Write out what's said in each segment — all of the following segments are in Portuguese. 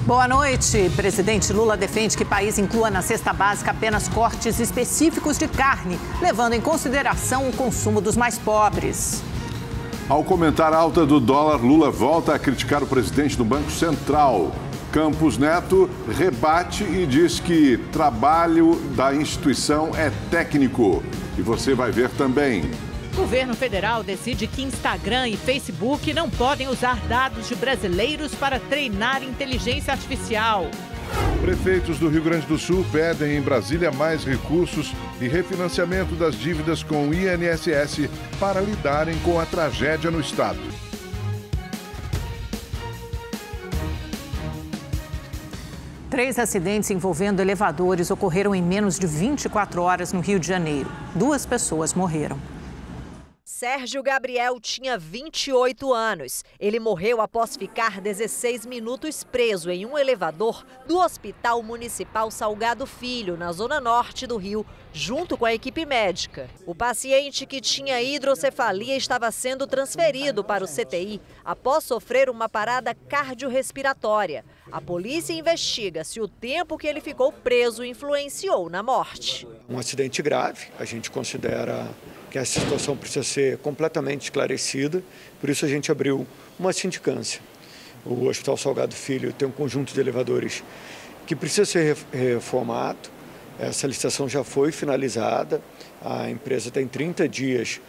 Boa noite. Presidente Lula defende que o país inclua na cesta básica apenas cortes específicos de carne, levando em consideração o consumo dos mais pobres. Ao comentar a alta do dólar, Lula volta a criticar o presidente do Banco Central. Campos Neto rebate e diz que trabalho da instituição é técnico. E você vai ver também. O governo federal decide que Instagram e Facebook não podem usar dados de brasileiros para treinar inteligência artificial. Prefeitos do Rio Grande do Sul pedem em Brasília mais recursos e refinanciamento das dívidas com o INSS para lidarem com a tragédia no estado. Três acidentes envolvendo elevadores ocorreram em menos de 24 horas no Rio de Janeiro. 2 pessoas morreram. Sérgio Gabriel tinha 28 anos. Ele morreu após ficar 16 minutos preso em um elevador do Hospital Municipal Salgado Filho, na zona norte do Rio, junto com a equipe médica. O paciente, que tinha hidrocefalia, estava sendo transferido para o CTI após sofrer uma parada cardiorrespiratória. A polícia investiga se o tempo que ele ficou preso influenciou na morte. Um acidente grave, a gente considera que essa situação precisa ser completamente esclarecida, por isso a gente abriu uma sindicância. O Hospital Salgado Filho tem um conjunto de elevadores que precisa ser reformado, essa licitação já foi finalizada, a empresa tem 30 dias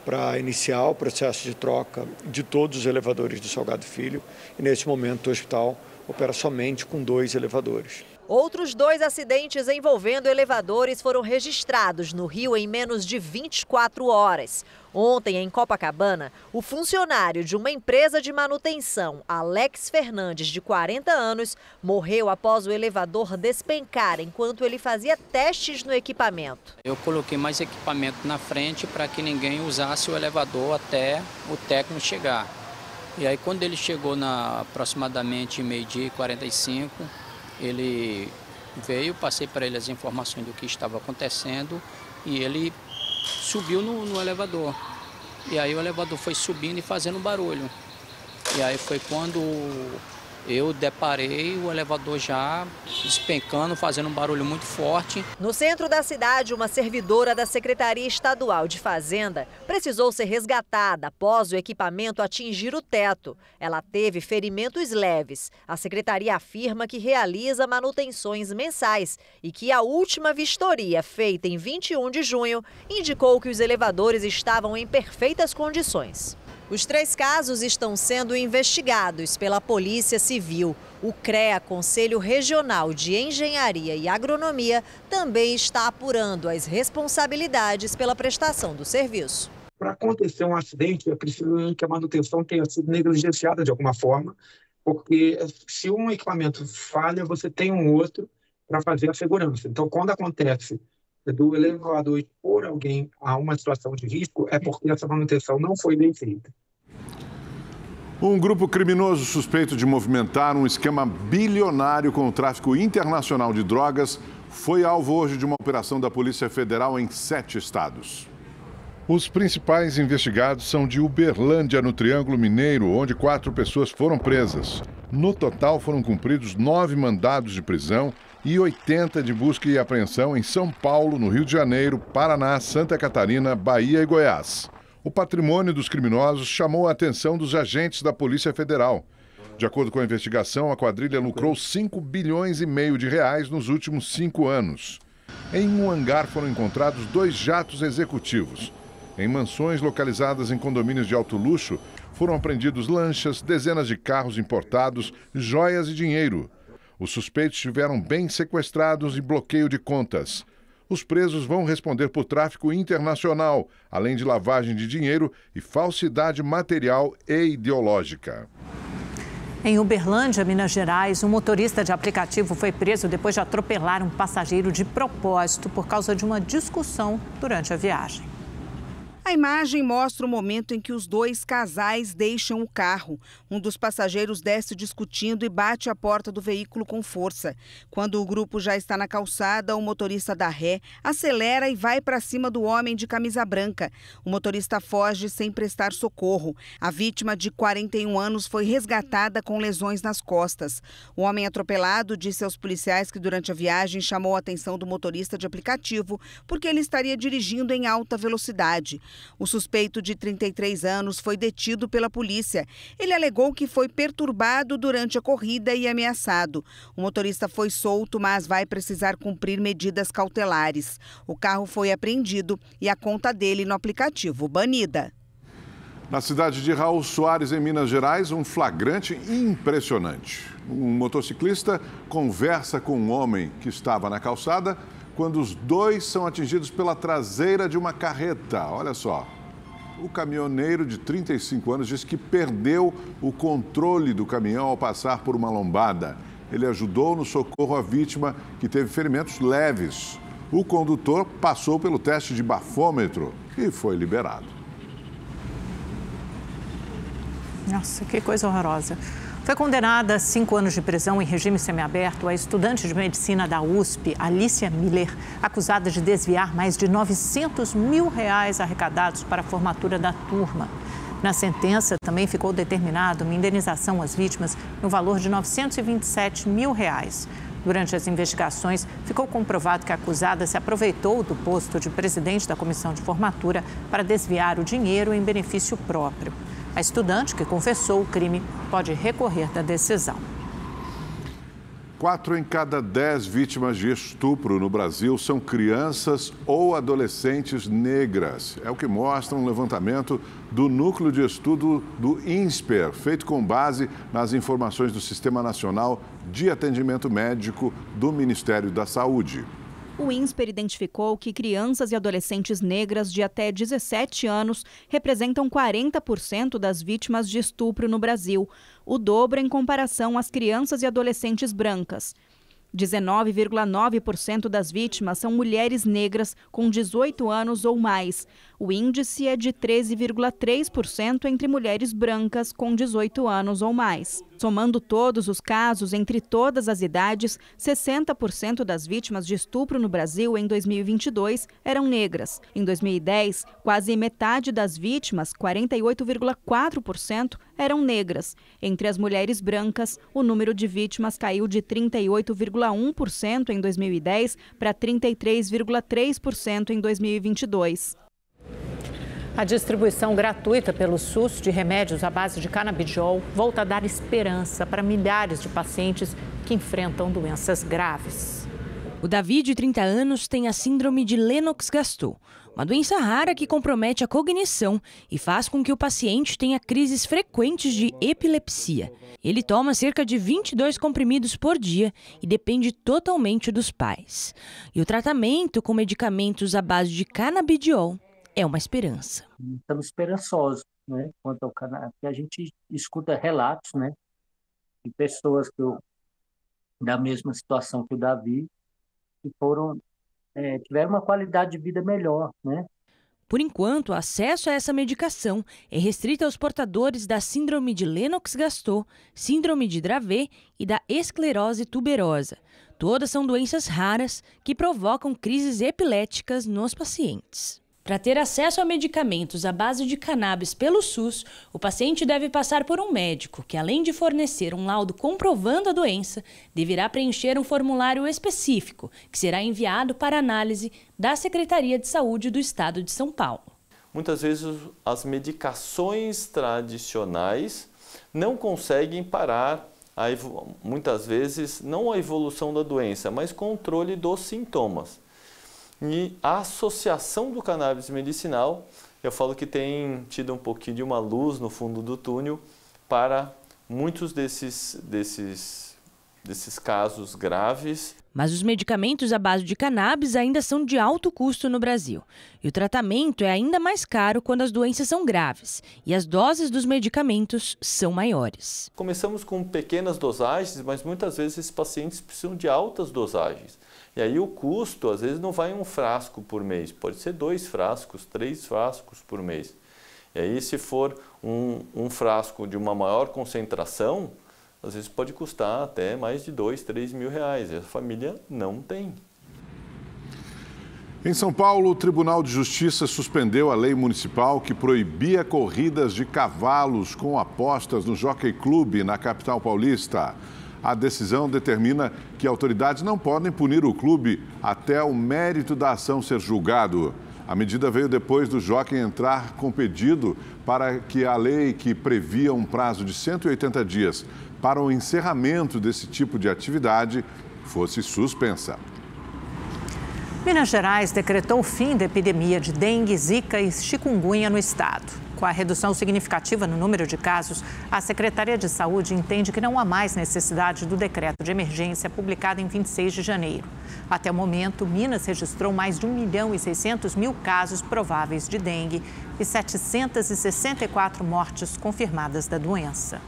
para iniciar o processo de troca de todos os elevadores do Salgado Filho e nesse momento o hospital opera somente com 2 elevadores. Outros 2 acidentes envolvendo elevadores foram registrados no Rio em menos de 24 horas. Ontem, em Copacabana, o funcionário de uma empresa de manutenção, Alex Fernandes, de 40 anos, morreu após o elevador despencar enquanto ele fazia testes no equipamento. Eu coloquei mais equipamento na frente para que ninguém usasse o elevador até o técnico chegar. E aí, quando ele chegou aproximadamente 12h45, ele veio, passei para ele as informações do que estava acontecendo e ele subiu no elevador. E aí o elevador foi subindo e fazendo barulho. E aí foi quando eu deparei o elevador já despencando, fazendo um barulho muito forte. No centro da cidade, uma servidora da Secretaria Estadual de Fazenda precisou ser resgatada após o equipamento atingir o teto. Ela teve ferimentos leves. A secretaria afirma que realiza manutenções mensais e que a última vistoria, feita em 21 de junho, indicou que os elevadores estavam em perfeitas condições. Os 3 casos estão sendo investigados pela Polícia Civil. O CREA, Conselho Regional de Engenharia e Agronomia, também está apurando as responsabilidades pela prestação do serviço. Para acontecer um acidente, é preciso que a manutenção tenha sido negligenciada de alguma forma, porque se um equipamento falha, você tem um outro para fazer a segurança. Então, quando acontece do elevador expor alguém a uma situação de risco, é porque essa manutenção não foi bem feita. Um grupo criminoso suspeito de movimentar um esquema bilionário com o tráfico internacional de drogas foi alvo hoje de uma operação da Polícia Federal em 7 estados. Os principais investigados são de Uberlândia, no Triângulo Mineiro, onde 4 pessoas foram presas. No total, foram cumpridos 9 mandados de prisão e 80 de busca e apreensão em São Paulo, no Rio de Janeiro, Paraná, Santa Catarina, Bahia e Goiás. O patrimônio dos criminosos chamou a atenção dos agentes da Polícia Federal. De acordo com a investigação, a quadrilha lucrou 5,5 bilhões de reais nos últimos 5 anos. Em um hangar foram encontrados 2 jatos executivos. Em mansões localizadas em condomínios de alto luxo, foram apreendidos lanchas, dezenas de carros importados, joias e dinheiro. Os suspeitos tiveram bens sequestrados e bloqueio de contas. Os presos vão responder por tráfico internacional, além de lavagem de dinheiro e falsidade material e ideológica. Em Uberlândia, Minas Gerais, um motorista de aplicativo foi preso depois de atropelar um passageiro de propósito por causa de uma discussão durante a viagem. A imagem mostra o momento em que os dois casais deixam o carro. Um dos passageiros desce discutindo e bate a porta do veículo com força. Quando o grupo já está na calçada, o motorista dá ré, acelera e vai para cima do homem de camisa branca. O motorista foge sem prestar socorro. A vítima, de 41 anos, foi resgatada com lesões nas costas. O homem atropelado disse aos policiais que durante a viagem chamou a atenção do motorista de aplicativo porque ele estaria dirigindo em alta velocidade. O suspeito, de 33 anos, foi detido pela polícia. Ele alegou que foi perturbado durante a corrida e ameaçado. O motorista foi solto, mas vai precisar cumprir medidas cautelares. O carro foi apreendido e a conta dele no aplicativo banida. Na cidade de Raul Soares, em Minas Gerais, um flagrante impressionante. Um motociclista conversa com um homem que estava na calçada quando os dois são atingidos pela traseira de uma carreta. Olha só, o caminhoneiro de 35 anos disse que perdeu o controle do caminhão ao passar por uma lombada. Ele ajudou no socorro à vítima, que teve ferimentos leves. O condutor passou pelo teste de bafômetro e foi liberado. Nossa, que coisa horrorosa. Foi condenada a 5 anos de prisão em regime semiaberto a estudante de medicina da USP, Alicia Miller, acusada de desviar mais de R$900 mil arrecadados para a formatura da turma. Na sentença, também ficou determinado uma indenização às vítimas no valor de R$927 mil. Durante as investigações, ficou comprovado que a acusada se aproveitou do posto de presidente da comissão de formatura para desviar o dinheiro em benefício próprio. A estudante, que confessou o crime, pode recorrer da decisão. 4 em cada 10 vítimas de estupro no Brasil são crianças ou adolescentes negras. É o que mostra um levantamento do Núcleo de Estudo do INSPER, feito com base nas informações do Sistema Nacional de Atendimento Médico do Ministério da Saúde. O INSPER identificou que crianças e adolescentes negras de até 17 anos representam 40% das vítimas de estupro no Brasil, o dobro em comparação às crianças e adolescentes brancas. 19,9% das vítimas são mulheres negras com 18 anos ou mais. O índice é de 13,3% entre mulheres brancas com 18 anos ou mais. Somando todos os casos entre todas as idades, 60% das vítimas de estupro no Brasil em 2022 eram negras. Em 2010, quase metade das vítimas, 48,4%, eram negras. Entre as mulheres brancas, o número de vítimas caiu de 38,1% em 2010 para 33,3% em 2022. A distribuição gratuita pelo SUS de remédios à base de canabidiol volta a dar esperança para milhares de pacientes que enfrentam doenças graves. O Davi, de 30 anos, tem a síndrome de Lennox-Gastaut, uma doença rara que compromete a cognição e faz com que o paciente tenha crises frequentes de epilepsia. Ele toma cerca de 22 comprimidos por dia e depende totalmente dos pais. E o tratamento com medicamentos à base de canabidiol é uma esperança. Estamos esperançosos, né, quanto ao cannabis. A gente escuta relatos, né, de pessoas da mesma situação que o Davi, que tiveram uma qualidade de vida melhor, né? Por enquanto, o acesso a essa medicação é restrito aos portadores da síndrome de Lennox-Gastaut, síndrome de Dravet e da esclerose tuberosa. Todas são doenças raras que provocam crises epiléticas nos pacientes. Para ter acesso a medicamentos à base de cannabis pelo SUS, o paciente deve passar por um médico que, além de fornecer um laudo comprovando a doença, deverá preencher um formulário específico, que será enviado para análise da Secretaria de Saúde do Estado de São Paulo. Muitas vezes as medicações tradicionais não conseguem parar, muitas vezes, não a evolução da doença, mas controle dos sintomas. E a associação do cannabis medicinal, eu falo que tem tido um pouquinho de uma luz no fundo do túnel para muitos desses desses casos graves. Mas os medicamentos à base de cannabis ainda são de alto custo no Brasil. E o tratamento é ainda mais caro quando as doenças são graves e as doses dos medicamentos são maiores. Começamos com pequenas dosagens, mas muitas vezes esses pacientes precisam de altas dosagens. E aí o custo, às vezes, não vai em um frasco por mês, pode ser 2 frascos, 3 frascos por mês. E aí, se for um frasco de uma maior concentração, às vezes pode custar até mais de 2, 3 mil reais. E a família não tem. Em São Paulo, o Tribunal de Justiça suspendeu a lei municipal que proibia corridas de cavalos com apostas no Jockey Club, na capital paulista. A decisão determina que autoridades não podem punir o clube até o mérito da ação ser julgado. A medida veio depois do jockey entrar com pedido para que a lei que previa um prazo de 180 dias para o encerramento desse tipo de atividade fosse suspensa. Minas Gerais decretou o fim da epidemia de dengue, zika e chikungunya no estado. Com a redução significativa no número de casos, a Secretaria de Saúde entende que não há mais necessidade do decreto de emergência publicado em 26 de janeiro. Até o momento, Minas registrou mais de 1.600.000 casos prováveis de dengue e 764 mortes confirmadas da doença.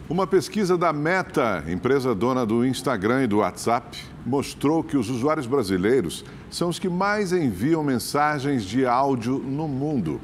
Uma pesquisa da Meta, empresa dona do Instagram e do WhatsApp, mostrou que os usuários brasileiros são os que mais enviam mensagens de áudio no mundo.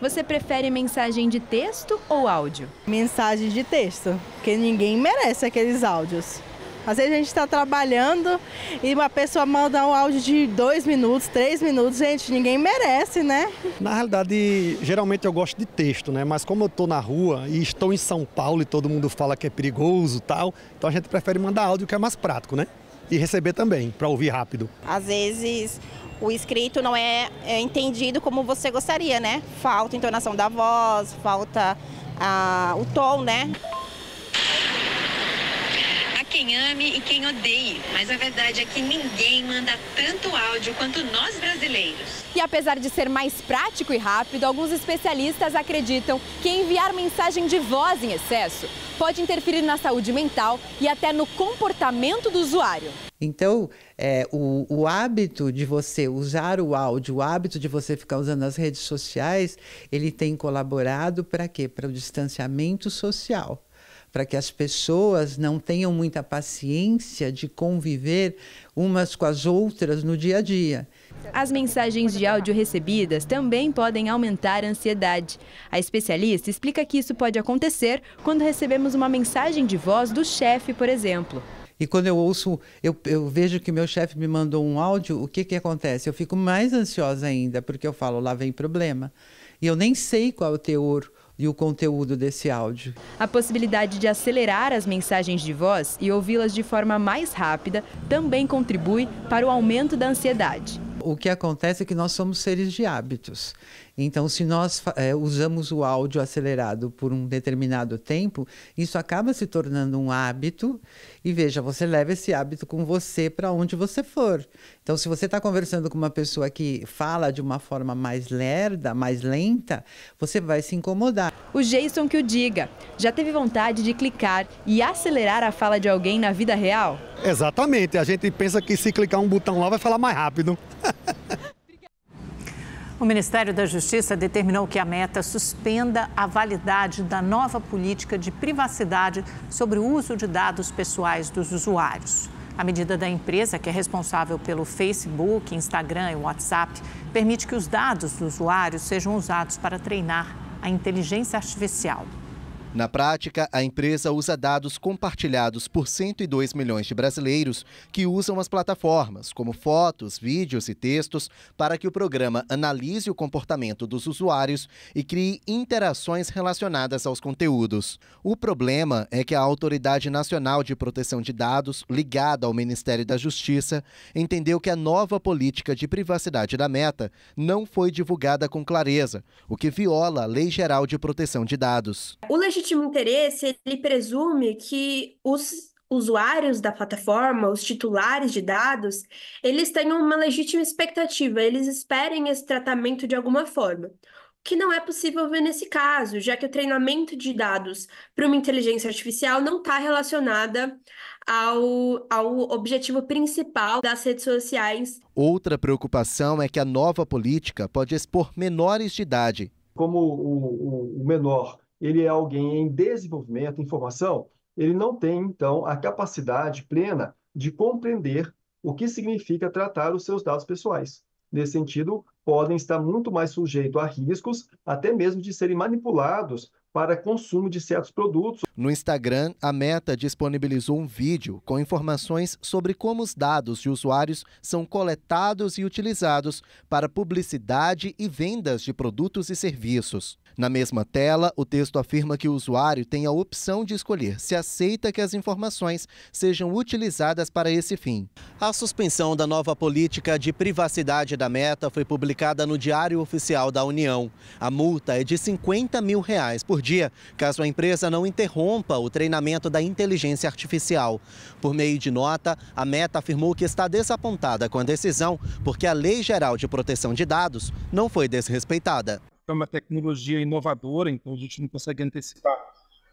Você prefere mensagem de texto ou áudio? Mensagem de texto, porque ninguém merece aqueles áudios. Às vezes a gente está trabalhando e uma pessoa manda um áudio de 2 minutos, 3 minutos. Gente, ninguém merece, né? Na realidade, geralmente eu gosto de texto, né? Mas como eu estou na rua e estou em São Paulo e todo mundo fala que é perigoso e tal, então a gente prefere mandar áudio, que é mais prático, né? E receber também, para ouvir rápido. Às vezes o escrito não é entendido como você gostaria, né? Falta a entonação da voz, falta o tom, né? Quem ame e quem odeie, mas a verdade é que ninguém manda tanto áudio quanto nós brasileiros. E apesar de ser mais prático e rápido, alguns especialistas acreditam que enviar mensagem de voz em excesso pode interferir na saúde mental e até no comportamento do usuário. Então, o hábito de você usar o áudio, o hábito de você ficar usando as redes sociais, ele tem colaborado para quê? Para o distanciamento social. Para que as pessoas não tenham muita paciência de conviver umas com as outras no dia a dia. As mensagens de áudio recebidas também podem aumentar a ansiedade. A especialista explica que isso pode acontecer quando recebemos uma mensagem de voz do chefe, por exemplo. E quando eu ouço, eu vejo que meu chefe me mandou um áudio, o que acontece? Eu fico mais ansiosa ainda, porque eu falo, lá vem problema. E eu nem sei qual é o teor e o conteúdo desse áudio. A possibilidade de acelerar as mensagens de voz e ouvi-las de forma mais rápida também contribui para o aumento da ansiedade. O que acontece é que nós somos seres de hábitos. Então, se nós usamos o áudio acelerado por um determinado tempo, isso acaba se tornando um hábito. E veja, você leva esse hábito com você para onde você for. Então, se você está conversando com uma pessoa que fala de uma forma mais lerda, mais lenta, você vai se incomodar. O Jason que o diga. Já teve vontade de clicar e acelerar a fala de alguém na vida real? Exatamente. A gente pensa que se clicar um botão lá vai falar mais rápido. O Ministério da Justiça determinou que a Meta suspenda a validade da nova política de privacidade sobre o uso de dados pessoais dos usuários. A medida da empresa, que é responsável pelo Facebook, Instagram e WhatsApp, permite que os dados dos usuários sejam usados para treinar a inteligência artificial. Na prática, a empresa usa dados compartilhados por 102 milhões de brasileiros que usam as plataformas, como fotos, vídeos e textos, para que o programa analise o comportamento dos usuários e crie interações relacionadas aos conteúdos. O problema é que a Autoridade Nacional de Proteção de Dados, ligada ao Ministério da Justiça, entendeu que a nova política de privacidade da Meta não foi divulgada com clareza, o que viola a Lei Geral de Proteção de Dados. O legítimo interesse, ele presume que os usuários da plataforma, os titulares de dados, eles tenham uma legítima expectativa, eles esperem esse tratamento de alguma forma. que não é possível ver nesse caso, já que o treinamento de dados para uma inteligência artificial não está relacionada ao objetivo principal das redes sociais. Outra preocupação é que a nova política pode expor menores de idade. Como o menor ele é alguém em desenvolvimento, em formação, ele não tem, então, a capacidade plena de compreender o que significa tratar os seus dados pessoais. Nesse sentido, podem estar muito mais sujeitos a riscos, até mesmo de serem manipulados para consumo de certos produtos. No Instagram, a Meta disponibilizou um vídeo com informações sobre como os dados de usuários são coletados e utilizados para publicidade e vendas de produtos e serviços. Na mesma tela, o texto afirma que o usuário tem a opção de escolher se aceita que as informações sejam utilizadas para esse fim. A suspensão da nova política de privacidade da Meta foi publicada no Diário Oficial da União. A multa é de R$50 mil por dia, caso a empresa não interrompa o treinamento da inteligência artificial. Por meio de nota, a Meta afirmou que está desapontada com a decisão porque a Lei Geral de Proteção de Dados não foi desrespeitada. É uma tecnologia inovadora, então a gente não consegue antecipar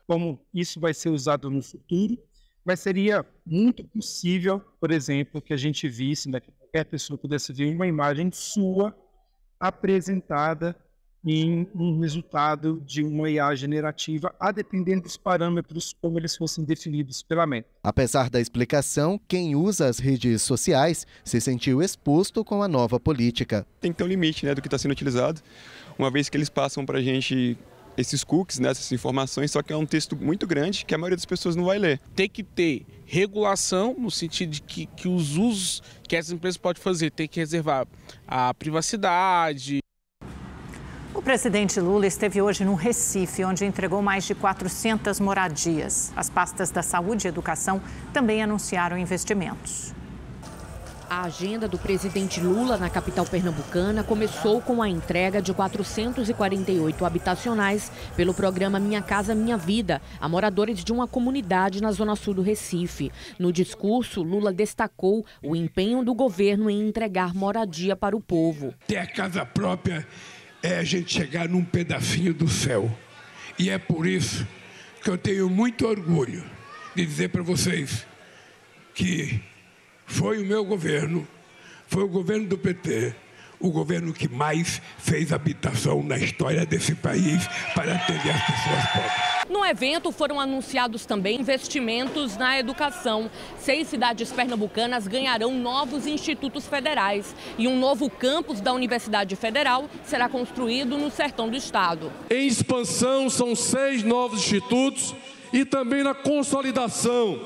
como isso vai ser usado no futuro, mas seria muito possível, por exemplo, que a gente visse, né, que qualquer pessoa pudesse ver uma imagem sua apresentada em um resultado de uma IA generativa, a depender dos parâmetros como eles fossem definidos pela Meta. Apesar da explicação, quem usa as redes sociais se sentiu exposto com a nova política. Tem que ter um limite, né, do que está sendo utilizado, uma vez que eles passam para a gente esses cookies, né, essas informações, só que é um texto muito grande que a maioria das pessoas não vai ler. Tem que ter regulação no sentido de que os usos que as empresas podem fazer, tem que reservar a privacidade. O presidente Lula esteve hoje no Recife, onde entregou mais de 400 moradias. As pastas da Saúde e Educação também anunciaram investimentos. A agenda do presidente Lula na capital pernambucana começou com a entrega de 448 habitacionais pelo programa Minha Casa Minha Vida, a moradores de uma comunidade na zona sul do Recife. No discurso, Lula destacou o empenho do governo em entregar moradia para o povo. Ter a casa própria é a gente chegar num pedacinho do céu. E é por isso que eu tenho muito orgulho de dizer para vocês que foi o meu governo, foi o governo do PT, o governo que mais fez habitação na história desse país para atender as pessoas pobres. No evento foram anunciados também investimentos na educação. 6 cidades pernambucanas ganharão novos institutos federais e um novo campus da Universidade Federal será construído no sertão do estado. Em expansão são 6 novos institutos e também na consolidação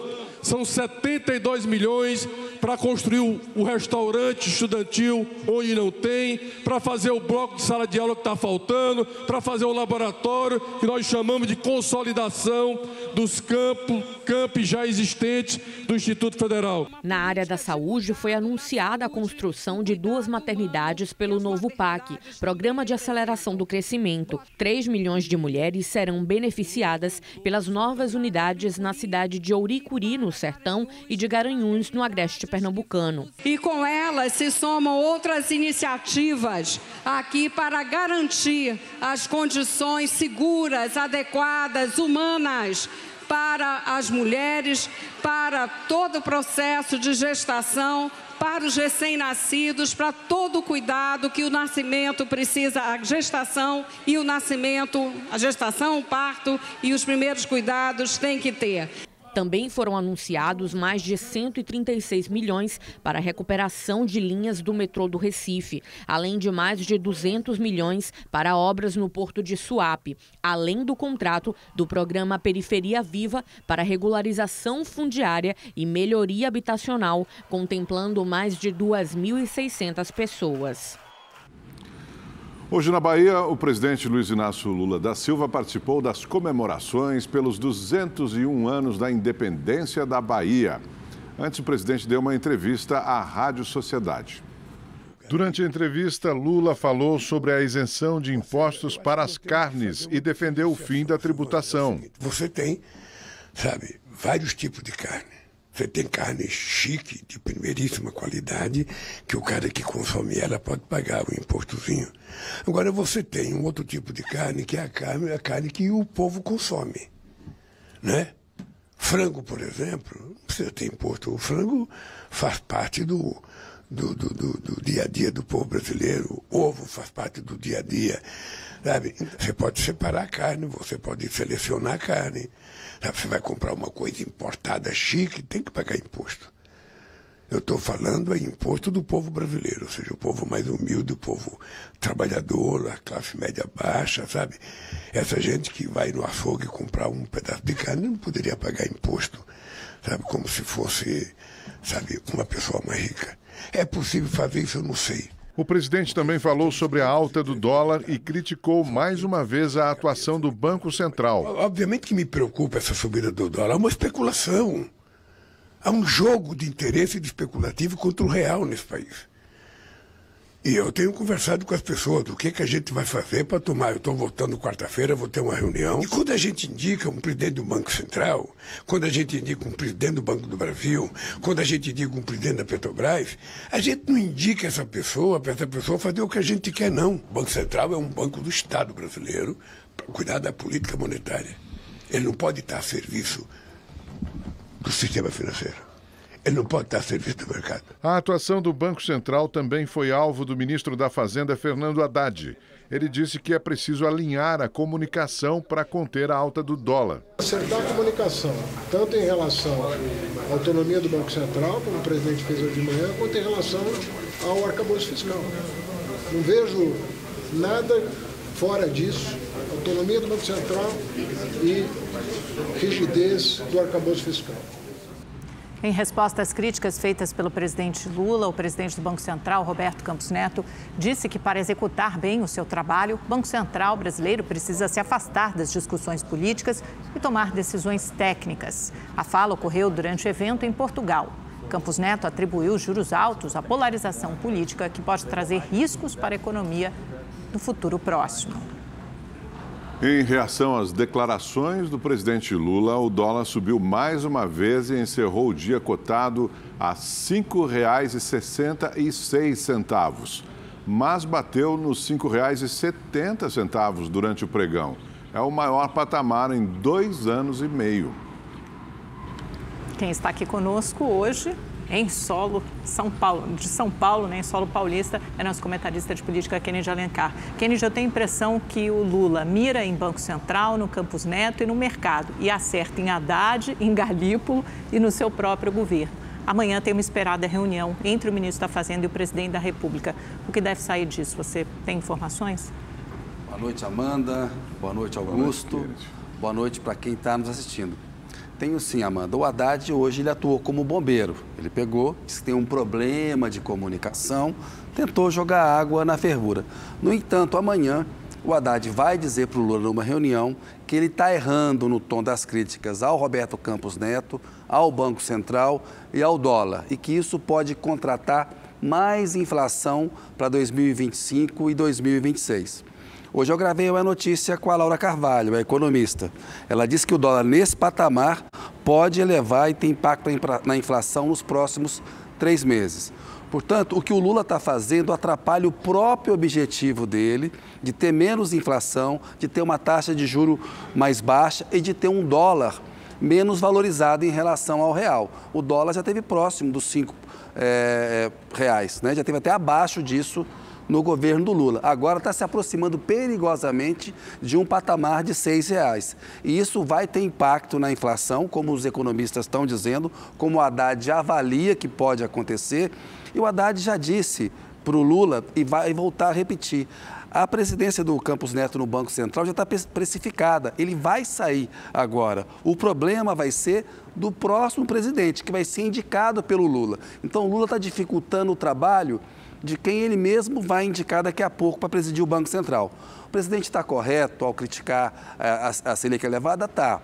são 72 milhões para construir o restaurante estudantil onde não tem, para fazer o bloco de sala de aula que está faltando, para fazer o laboratório que nós chamamos de consolidação dos campos já existentes do Instituto Federal. Na área da saúde foi anunciada a construção de 2 maternidades pelo novo PAC, Programa de Aceleração do Crescimento. 3 milhões de mulheres serão beneficiadas pelas novas unidades na cidade de Ouricuri, no Sertão, e de Garanhuns, no Agreste Pernambucano. E com elas se somam outras iniciativas aqui para garantir as condições seguras, adequadas, humanas para as mulheres, para todo o processo de gestação, para os recém-nascidos, para todo o cuidado que o nascimento precisa, a gestação e o nascimento, a gestação, o parto e os primeiros cuidados têm que ter. Também foram anunciados mais de 136 milhões para a recuperação de linhas do metrô do Recife, além de mais de 200 milhões para obras no Porto de Suape, além do contrato do programa Periferia Viva para regularização fundiária e melhoria habitacional, contemplando mais de 2.600 pessoas. Hoje na Bahia, o presidente Luiz Inácio Lula da Silva participou das comemorações pelos 201 anos da independência da Bahia. Antes, o presidente deu uma entrevista à Rádio Sociedade. Durante a entrevista, Lula falou sobre a isenção de impostos para as carnes e defendeu o fim da tributação. Você tem, sabe, vários tipos de carne. Você tem carne chique, de primeiríssima qualidade, que o cara que consome ela pode pagar o impostozinho. Agora você tem um outro tipo de carne, que é a carne que o povo consome, né? Frango, por exemplo, não precisa ter imposto. O frango faz parte do dia a dia do povo brasileiro. O ovo faz parte do dia a dia, sabe? Você pode separar a carne, você pode selecionar a carne. Sabe? Você vai comprar uma coisa importada chique, tem que pagar imposto. Eu estou falando é imposto do povo brasileiro, ou seja, o povo mais humilde, o povo trabalhador, a classe média baixa, sabe? Essa gente que vai no açougue comprar um pedaço de carne não poderia pagar imposto, sabe? Como se fosse, sabe, uma pessoa mais rica. É possível fazer isso? Eu não sei. O presidente também falou sobre a alta do dólar e criticou mais uma vez a atuação do Banco Central. Obviamente que me preocupa essa subida do dólar. É uma especulação. Há um jogo de interesse especulativo contra o real nesse país. E eu tenho conversado com as pessoas do que a gente vai fazer para tomar. Eu estou voltando quarta-feira, vou ter uma reunião. E quando a gente indica um presidente do Banco Central, quando a gente indica um presidente do Banco do Brasil, quando a gente indica um presidente da Petrobras, a gente não indica essa pessoa para essa pessoa fazer o que a gente quer, não. O Banco Central é um banco do Estado brasileiro para cuidar da política monetária. Ele não pode estar a serviço do sistema financeiro. Ele não pode estar a serviço do mercado. A atuação do Banco Central também foi alvo do ministro da Fazenda, Fernando Haddad. Ele disse que é preciso alinhar a comunicação para conter a alta do dólar. Acertar a comunicação, tanto em relação à autonomia do Banco Central, como o presidente fez hoje de manhã, quanto em relação ao arcabouço fiscal. Não vejo nada fora disso. Autonomia do Banco Central e rigidez do arcabouço fiscal. Em resposta às críticas feitas pelo presidente Lula, o presidente do Banco Central, Roberto Campos Neto, disse que para executar bem o seu trabalho, o Banco Central brasileiro precisa se afastar das discussões políticas e tomar decisões técnicas. A fala ocorreu durante o evento em Portugal. Campos Neto atribuiu juros altos à polarização política que pode trazer riscos para a economia no futuro próximo. Em reação às declarações do presidente Lula, o dólar subiu mais uma vez e encerrou o dia cotado a R$ 5,66, mas bateu nos R$ 5,70 durante o pregão. É o maior patamar em 2 anos e meio. Quem está aqui conosco hoje, em solo de São Paulo, né, em solo paulista, é nosso comentarista de política, Kennedy Alencar. Kennedy, eu tenho a impressão que o Lula mira em Banco Central, no Campos Neto e no mercado, e acerta em Haddad, em Galípolo e no seu próprio governo. Amanhã tem uma esperada reunião entre o ministro da Fazenda e o presidente da República. O que deve sair disso? Você tem informações? Boa noite, Amanda. Boa noite, Augusto. Boa noite para quem está nos assistindo. Tenho sim, Amanda. O Haddad hoje ele atuou como bombeiro. Ele pegou, disse que tem um problema de comunicação, tentou jogar água na fervura. No entanto, amanhã o Haddad vai dizer para o Lula numa reunião que ele está errando no tom das críticas ao Roberto Campos Neto, ao Banco Central e ao dólar, e que isso pode contratar mais inflação para 2025 e 2026. Hoje eu gravei uma notícia com a Laura Carvalho, a economista. Ela disse que o dólar nesse patamar pode elevar e ter impacto na inflação nos próximos 3 meses. Portanto, o que o Lula está fazendo atrapalha o próprio objetivo dele de ter menos inflação, de ter uma taxa de juro mais baixa e de ter um dólar menos valorizado em relação ao real. O dólar já esteve próximo dos R$ 5, né? Já esteve até abaixo disso no governo do Lula. Agora está se aproximando perigosamente de um patamar de R$ 6. E isso vai ter impacto na inflação, como os economistas estão dizendo, como o Haddad avalia que pode acontecer. E o Haddad já disse para o Lula, e vai voltar a repetir, a presidência do Campos Neto no Banco Central já está precificada. Ele vai sair agora. O problema vai ser do próximo presidente, que vai ser indicado pelo Lula. Então o Lula está dificultando o trabalho de quem ele mesmo vai indicar daqui a pouco para presidir o Banco Central. O presidente está correto ao criticar a Selic elevada? Está.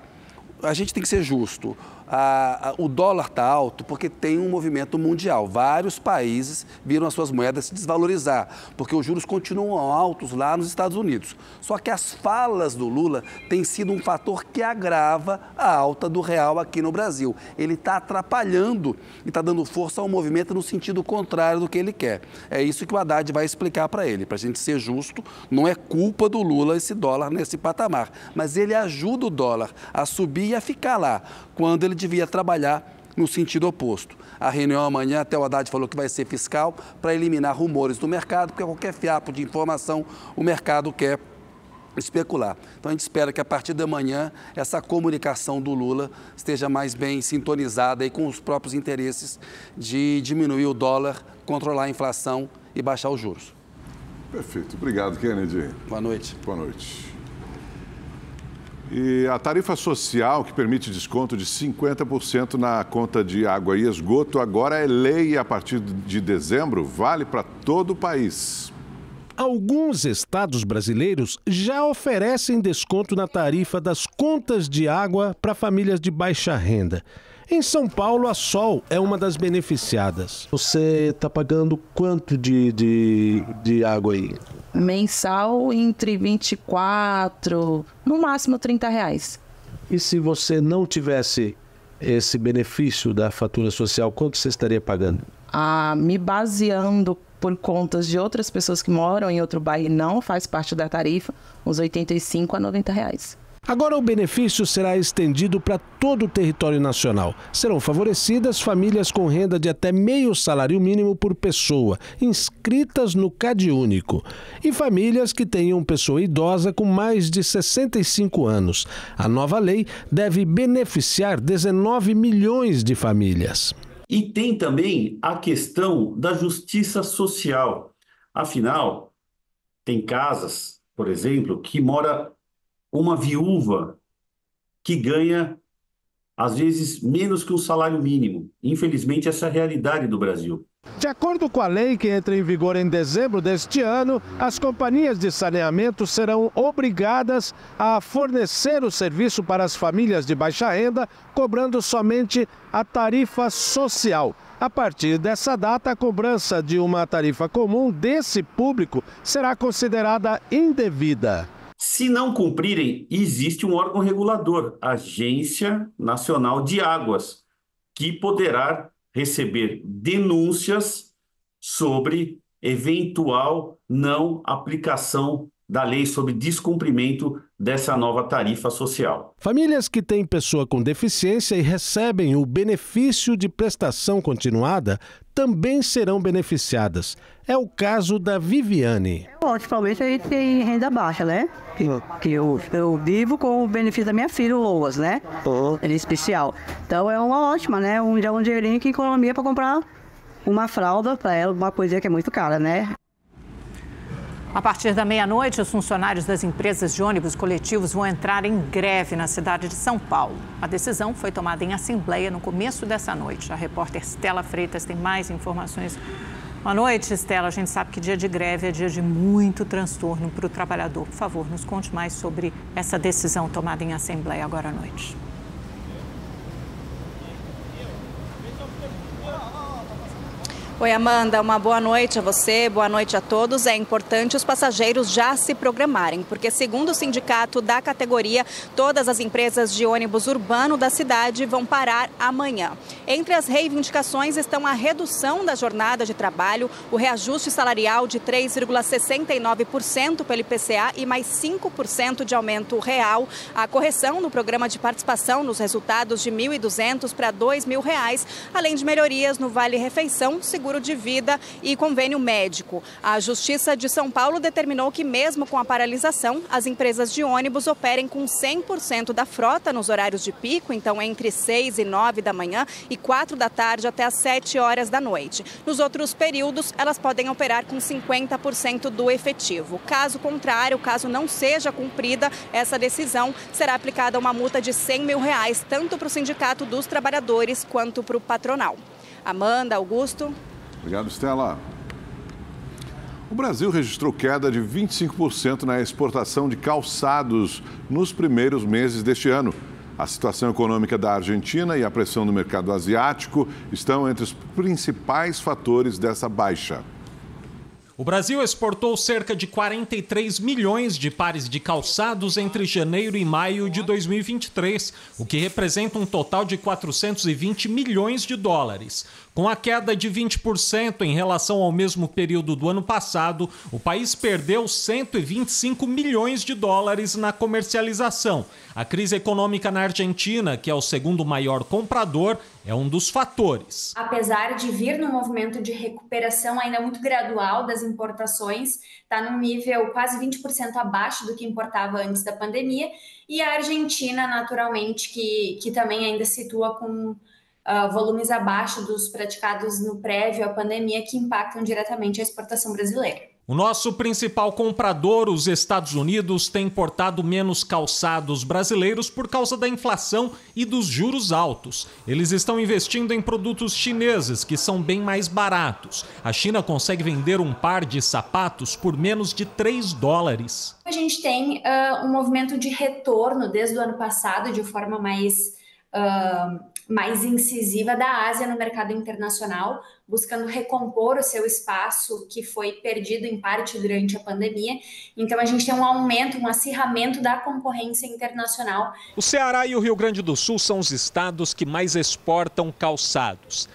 A gente tem que ser justo. O dólar está alto porque tem um movimento mundial. Vários países viram as suas moedas se desvalorizar, porque os juros continuam altos lá nos Estados Unidos. Só que as falas do Lula têm sido um fator que agrava a alta do real aqui no Brasil. Ele está atrapalhando e está dando força ao movimento no sentido contrário do que ele quer. É isso que o Haddad vai explicar para ele. Para a gente ser justo, não é culpa do Lula esse dólar nesse patamar, mas ele ajuda o dólar a subir e a ficar lá, quando ele devia trabalhar no sentido oposto. A reunião amanhã, até o Haddad falou que vai ser fiscal para eliminar rumores do mercado, porque qualquer fiapo de informação o mercado quer especular. Então a gente espera que a partir da manhã essa comunicação do Lula esteja mais bem sintonizada aí com os próprios interesses de diminuir o dólar, controlar a inflação e baixar os juros. Perfeito. Obrigado, Kennedy. Boa noite. Boa noite. E a tarifa social, que permite desconto de 50% na conta de água e esgoto, agora é lei e a partir de dezembro vale para todo o país. Alguns estados brasileiros já oferecem desconto na tarifa das contas de água para famílias de baixa renda. Em São Paulo, a Sol é uma das beneficiadas. Você está pagando quanto de água aí? Mensal entre 24, no máximo R$30. E se você não tivesse esse benefício da fatura social, quanto você estaria pagando? Me baseando por contas de outras pessoas que moram em outro bairro e não faz parte da tarifa, uns R$85 a R$90. Agora o benefício será estendido para todo o território nacional. Serão favorecidas famílias com renda de até meio salário mínimo por pessoa, inscritas no CadÚnico, e famílias que tenham pessoa idosa com mais de 65 anos. A nova lei deve beneficiar 19 milhões de famílias. E tem também a questão da justiça social. Afinal, tem casas, por exemplo, que mora uma viúva que ganha, às vezes, menos que um salário mínimo. Infelizmente, essa é a realidade do Brasil. De acordo com a lei que entra em vigor em dezembro deste ano, as companhias de saneamento serão obrigadas a fornecer o serviço para as famílias de baixa renda, cobrando somente a tarifa social. A partir dessa data, a cobrança de uma tarifa comum desse público será considerada indevida. Se não cumprirem, existe um órgão regulador, a Agência Nacional de Águas, que poderá receber denúncias sobre eventual não aplicação da lei sobre descumprimento dessa nova tarifa social. Famílias que têm pessoa com deficiência e recebem o benefício de prestação continuada também serão beneficiadas. É o caso da Viviane. Principalmente a gente tem renda baixa, né? Que eu vivo com o benefício da minha filha, o Loas, né? Ele é especial. Então é uma ótima, né? Um dinheirinho que economia para comprar uma fralda para ela, uma coisinha que é muito cara, né? A partir da meia-noite, os funcionários das empresas de ônibus coletivos vão entrar em greve na cidade de São Paulo. A decisão foi tomada em assembleia no começo dessa noite. A repórter Stella Freitas tem mais informações. Boa noite, Stella. A gente sabe que dia de greve é dia de muito transtorno para o trabalhador. Por favor, nos conte mais sobre essa decisão tomada em assembleia agora à noite. Oi, Amanda, uma boa noite a você, boa noite a todos. É importante os passageiros já se programarem, porque segundo o sindicato da categoria, todas as empresas de ônibus urbano da cidade vão parar amanhã. Entre as reivindicações estão a redução da jornada de trabalho, o reajuste salarial de 3,69% pelo IPCA e mais 5% de aumento real, a correção no programa de participação nos resultados de R$ 1.200 para R$ 2.000, além de melhorias no Vale-Refeição, seguro de vida e convênio médico. A Justiça de São Paulo determinou que, mesmo com a paralisação, as empresas de ônibus operem com 100% da frota nos horários de pico, então entre 6 e 9 da manhã e 4 da tarde até as 7 horas da noite. Nos outros períodos, elas podem operar com 50% do efetivo. Caso contrário, caso não seja cumprida essa decisão, será aplicada uma multa de R$ 100 mil, tanto para o Sindicato dos Trabalhadores quanto para o patronal. Amanda, Augusto. Obrigado, Stella. O Brasil registrou queda de 25% na exportação de calçados nos primeiros meses deste ano. A situação econômica da Argentina e a pressão no mercado asiático estão entre os principais fatores dessa baixa. O Brasil exportou cerca de 43 milhões de pares de calçados entre janeiro e maio de 2023, o que representa um total de 420 milhões de dólares. Com a queda de 20% em relação ao mesmo período do ano passado, o país perdeu 125 milhões de dólares na comercialização. A crise econômica na Argentina, que é o segundo maior comprador, é um dos fatores. Apesar de vir num movimento de recuperação ainda muito gradual das importações, está num nível quase 20% abaixo do que importava antes da pandemia, e a Argentina, naturalmente, que também ainda situa com volumes abaixo dos praticados no prévio à pandemia, que impactam diretamente a exportação brasileira. O nosso principal comprador, os Estados Unidos, tem importado menos calçados brasileiros por causa da inflação e dos juros altos. Eles estão investindo em produtos chineses, que são bem mais baratos. A China consegue vender um par de sapatos por menos de 3 dólares. A gente tem um movimento de retorno desde o ano passado, de forma mais incisiva da Ásia no mercado internacional, buscando recompor o seu espaço que foi perdido em parte durante a pandemia. Então a gente tem um aumento, um acirramento da concorrência internacional. O Ceará e o Rio Grande do Sul são os estados que mais exportam calçados.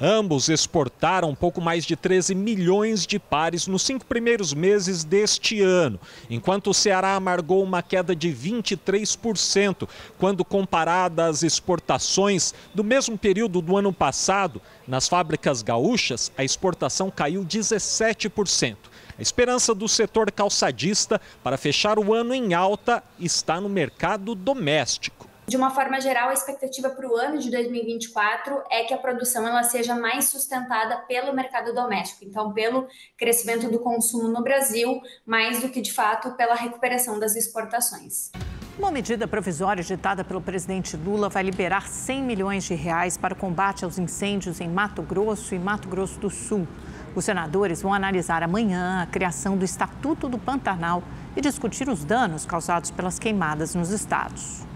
Ambos exportaram um pouco mais de 13 milhões de pares nos 5 primeiros meses deste ano, enquanto o Ceará amargou uma queda de 23% quando comparada às exportações do mesmo período do ano passado. Nas fábricas gaúchas, a exportação caiu 17%. A esperança do setor calçadista para fechar o ano em alta está no mercado doméstico. De uma forma geral, a expectativa para o ano de 2024 é que a produção ela seja mais sustentada pelo mercado doméstico, então pelo crescimento do consumo no Brasil, mais do que de fato pela recuperação das exportações. Uma medida provisória editada pelo presidente Lula vai liberar 100 milhões de reais para o combate aos incêndios em Mato Grosso e Mato Grosso do Sul. Os senadores vão analisar amanhã a criação do Estatuto do Pantanal e discutir os danos causados pelas queimadas nos estados.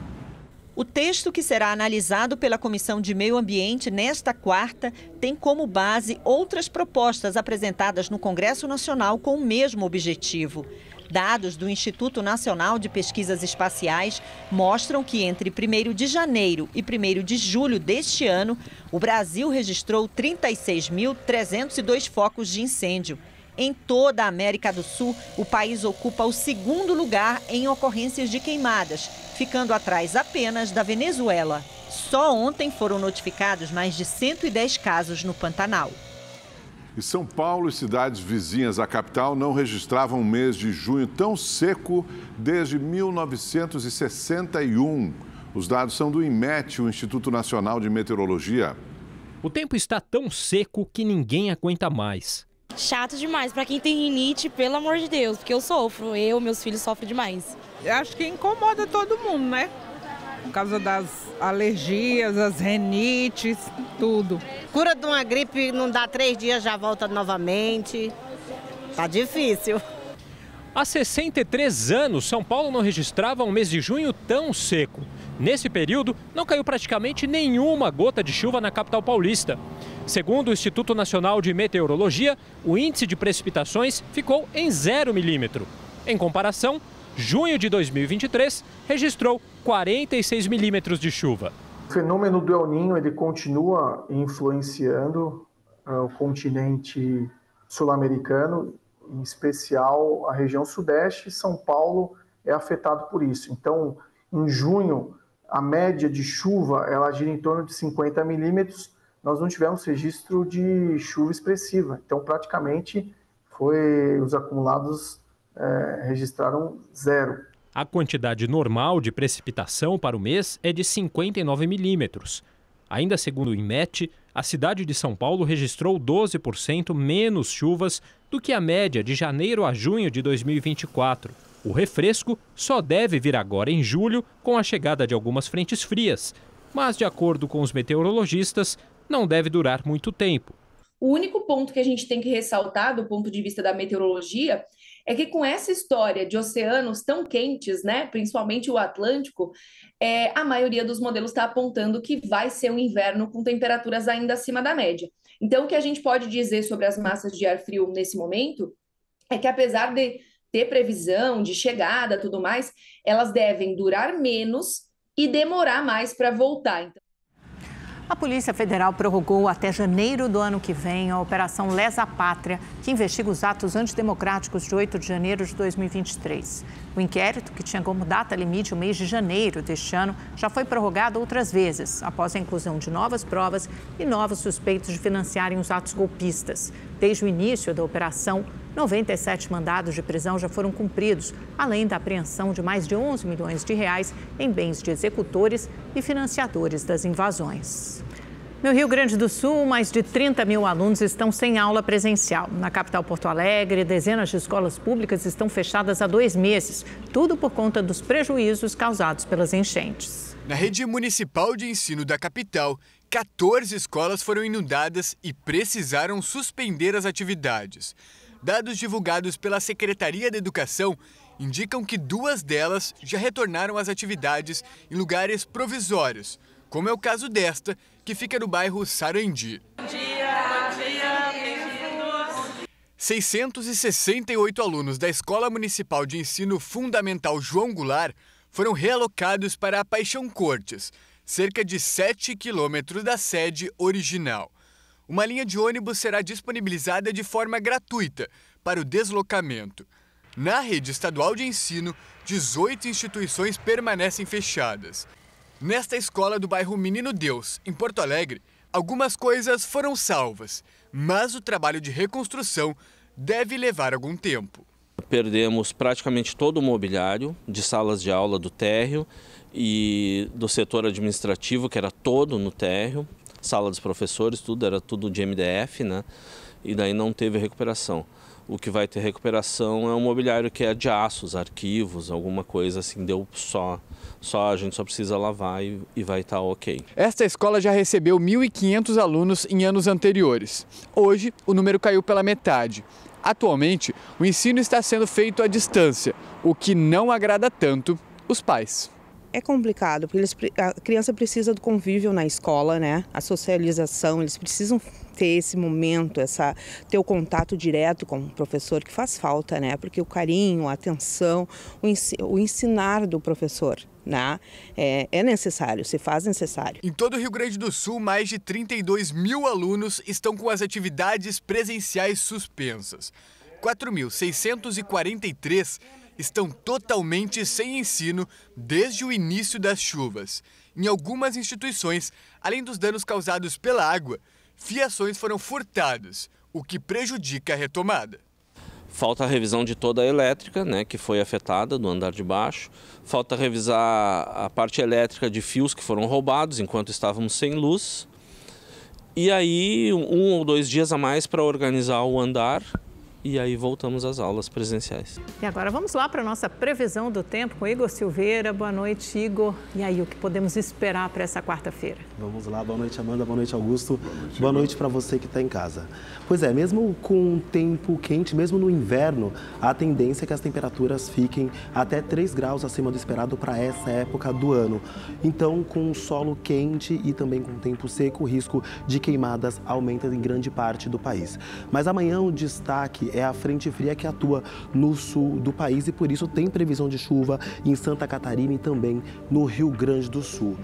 O texto que será analisado pela Comissão de Meio Ambiente nesta quarta tem como base outras propostas apresentadas no Congresso Nacional com o mesmo objetivo. Dados do Instituto Nacional de Pesquisas Espaciais mostram que entre 1º de janeiro e 1º de julho deste ano, o Brasil registrou 36.302 focos de incêndio. Em toda a América do Sul, o país ocupa o 2º lugar em ocorrências de queimadas, ficando atrás apenas da Venezuela. Só ontem foram notificados mais de 110 casos no Pantanal. E São Paulo e cidades vizinhas à capital não registravam um mês de junho tão seco desde 1961. Os dados são do INMET, o Instituto Nacional de Meteorologia. O tempo está tão seco que ninguém aguenta mais. Chato demais, para quem tem rinite, pelo amor de Deus, porque eu sofro, meus filhos sofrem demais. Eu acho que incomoda todo mundo, né? Por causa das alergias, as rinites, tudo. Cura de uma gripe não dá 3 dias, já volta novamente. Tá difícil. Há 63 anos, São Paulo não registrava um mês de junho tão seco. Nesse período, não caiu praticamente nenhuma gota de chuva na capital paulista. Segundo o Instituto Nacional de Meteorologia, o índice de precipitações ficou em 0 milímetro. Em comparação, junho de 2023 registrou 46 milímetros de chuva. O fenômeno do El Niño ele continua influenciando o continente sul-americano, em especial a região sudeste, e São Paulo é afetado por isso. Então, em junho, a média de chuva ela gira em torno de 50 milímetros. Nós não tivemos registro de chuva expressiva. Então, praticamente, os acumulados registraram 0. A quantidade normal de precipitação para o mês é de 59 milímetros. Ainda segundo o INMET, a cidade de São Paulo registrou 12% menos chuvas do que a média de janeiro a junho de 2024. O refresco só deve vir agora em julho com a chegada de algumas frentes frias. Mas, de acordo com os meteorologistas, não deve durar muito tempo. O único ponto que a gente tem que ressaltar do ponto de vista da meteorologia é que com essa história de oceanos tão quentes, né, principalmente o Atlântico, a maioria dos modelos está apontando que vai ser um inverno com temperaturas ainda acima da média. Então, o que a gente pode dizer sobre as massas de ar frio nesse momento é que, apesar de ter previsão de chegada e tudo mais, elas devem durar menos e demorar mais para voltar. A Polícia Federal prorrogou até janeiro do ano que vem a Operação Lesa Pátria, que investiga os atos antidemocráticos de 8 de janeiro de 2023. O inquérito, que tinha como data limite o mês de janeiro deste ano, já foi prorrogado outras vezes, após a inclusão de novas provas e novos suspeitos de financiarem os atos golpistas. Desde o início da operação, 97 mandados de prisão já foram cumpridos, além da apreensão de mais de 11 milhões de reais em bens de executores e financiadores das invasões. No Rio Grande do Sul, mais de 30 mil alunos estão sem aula presencial. Na capital Porto Alegre, dezenas de escolas públicas estão fechadas há 2 meses, tudo por conta dos prejuízos causados pelas enchentes. Na rede municipal de ensino da capital, 14 escolas foram inundadas e precisaram suspender as atividades. Dados divulgados pela Secretaria da Educação indicam que 2 delas já retornaram às atividades em lugares provisórios, como é o caso desta, que fica no bairro Sarandi. Bom dia, bem-vindos! 668 alunos da Escola Municipal de Ensino Fundamental João Goulart foram realocados para a Paixão Cortes, cerca de 7 quilômetros da sede original. Uma linha de ônibus será disponibilizada de forma gratuita para o deslocamento. Na rede estadual de ensino, 18 instituições permanecem fechadas. Nesta escola do bairro Menino Deus, em Porto Alegre, algumas coisas foram salvas, mas o trabalho de reconstrução deve levar algum tempo. Perdemos praticamente todo o mobiliário de salas de aula do térreo e do setor administrativo, que era todo no térreo. Sala dos professores, tudo era tudo de MDF, né? E daí não teve recuperação. O que vai ter recuperação é um mobiliário que é de aços, arquivos, alguma coisa assim, deu a gente só precisa lavar e vai estar ok. Esta escola já recebeu 1.500 alunos em anos anteriores. Hoje, o número caiu pela metade. Atualmente, o ensino está sendo feito à distância, o que não agrada tanto os pais. É complicado, porque a criança precisa do convívio na escola, né? A socialização, eles precisam ter esse momento, ter o contato direto com o professor, que faz falta, né? Porque o carinho, a atenção, o ensinar do professor, né? É necessário, se faz necessário. Em todo o Rio Grande do Sul, mais de 32 mil alunos estão com as atividades presenciais suspensas. 4.643 estão totalmente sem ensino desde o início das chuvas. Em algumas instituições, além dos danos causados pela água, fiações foram furtadas, o que prejudica a retomada. Falta a revisão de toda a elétrica, né, que foi afetada do andar de baixo. Falta revisar a parte elétrica de fios que foram roubados enquanto estávamos sem luz. E aí 1 ou 2 dias a mais para organizar o andar. E aí voltamos às aulas presenciais. E agora vamos lá para a nossa previsão do tempo com Igor Silveira. Boa noite, Igor. E aí, o que podemos esperar para essa quarta-feira? Vamos lá. Boa noite, Amanda. Boa noite, Augusto. Boa noite para você que está em casa. Pois é, mesmo com tempo quente, mesmo no inverno, a tendência é que as temperaturas fiquem até 3 graus acima do esperado para essa época do ano. Então, com o solo quente e também com tempo seco, o risco de queimadas aumenta em grande parte do país. Mas amanhã o destaque é a frente fria que atua no sul do país e por isso tem previsão de chuva em Santa Catarina e também no Rio Grande do Sul.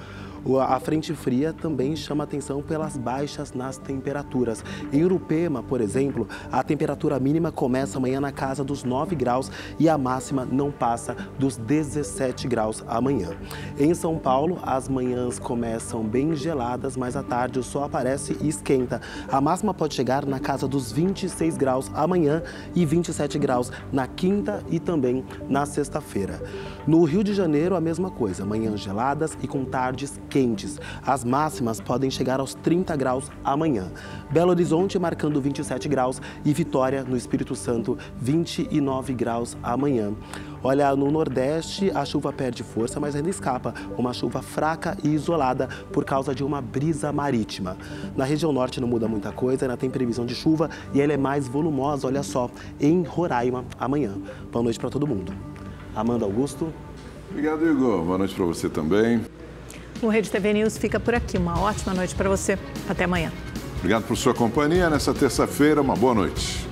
A frente fria também chama atenção pelas baixas nas temperaturas. Em Urupema, por exemplo, a temperatura mínima começa amanhã na casa dos 9 graus e a máxima não passa dos 17 graus amanhã. Em São Paulo, as manhãs começam bem geladas, mas à tarde o sol aparece e esquenta. A máxima pode chegar na casa dos 26 graus amanhã e 27 graus na quinta e também na sexta-feira. No Rio de Janeiro, a mesma coisa, manhãs geladas e com tardes quentes. As máximas podem chegar aos 30 graus amanhã. Belo Horizonte marcando 27 graus e Vitória, no Espírito Santo, 29 graus amanhã. Olha, no Nordeste a chuva perde força, mas ainda escapa. Uma chuva fraca e isolada por causa de uma brisa marítima. Na região Norte não muda muita coisa, ainda tem previsão de chuva e ela é mais volumosa, olha só, em Roraima amanhã. Boa noite para todo mundo. Amanda, Augusto. Obrigado, Igor. Boa noite para você também. O Rede TV News fica por aqui. Uma ótima noite para você. Até amanhã. Obrigado por sua companhia nessa terça-feira. Uma boa noite.